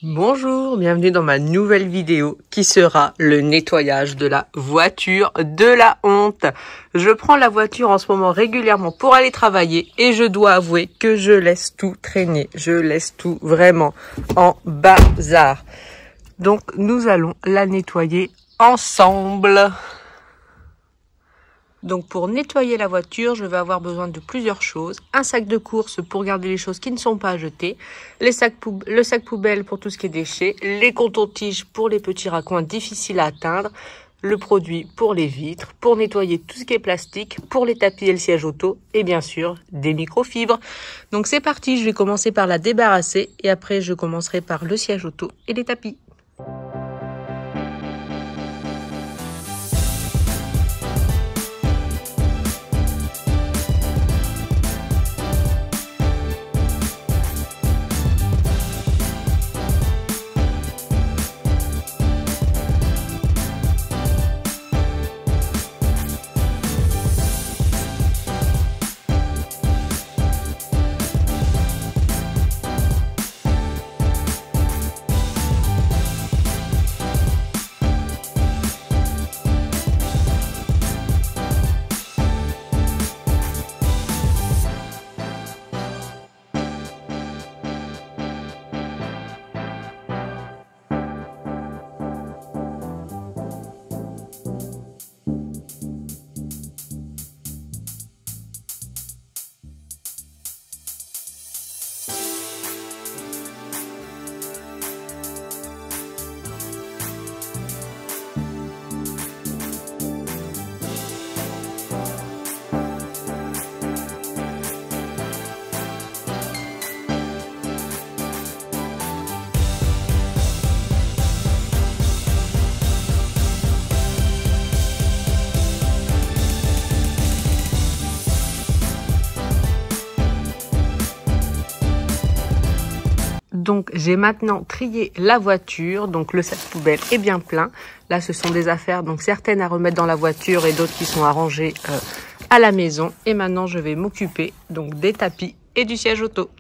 Bonjour, bienvenue dans ma nouvelle vidéo qui sera le nettoyage de la voiture de la honte. Je prends la voiture en ce moment régulièrement pour aller travailler et je dois avouer que je laisse tout traîner. Je laisse tout vraiment en bazar. Donc nous allons la nettoyer ensemble. Donc pour nettoyer la voiture, je vais avoir besoin de plusieurs choses. Un sac de course pour garder les choses qui ne sont pas jetées, le sac poubelle pour tout ce qui est déchets, les coton-tiges pour les petits raccoins difficiles à atteindre, le produit pour les vitres, pour nettoyer tout ce qui est plastique, pour les tapis et le siège auto, et bien sûr des microfibres. Donc c'est parti, je vais commencer par la débarrasser et après je commencerai par le siège auto et les tapis. Donc j'ai maintenant trié la voiture, donc le sac poubelle est bien plein. Là ce sont des affaires, donc certaines à remettre dans la voiture et d'autres qui sont à ranger à la maison. Et maintenant je vais m'occuper donc des tapis et du siège auto.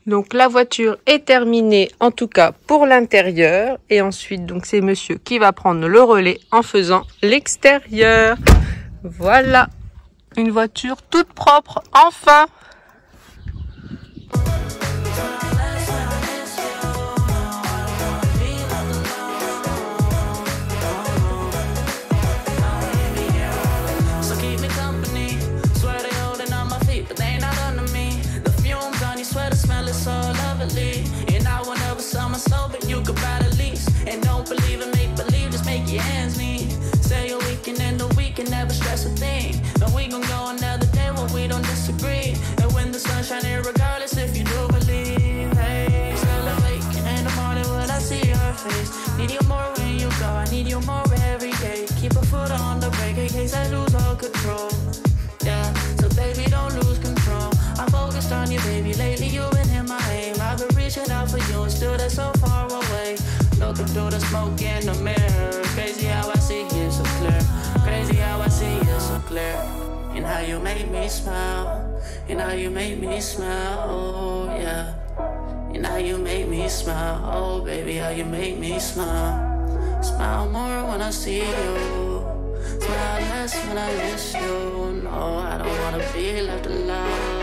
Donc la voiture est terminée, en tout cas pour l'intérieur. Et ensuite, donc c'est monsieur qui va prendre le relais en faisant l'extérieur. Voilà, une voiture toute propre, enfin! Need you more when you go, I need you more every day. Keep a foot on the brake in case I lose all control. Yeah, so baby don't lose control. I'm focused on you baby, lately you've been in my aim. I've been reaching out for you and still they're so far away. Looking through the smoke in the mirror. Crazy how I see you so clear. Crazy how I see you so clear. And how you make me smile. And how you make me smile, oh yeah. And how you make me smile, oh baby, how you make me smile. Smile more when I see you. Smile less when I miss you. No, I don't wanna be left alone.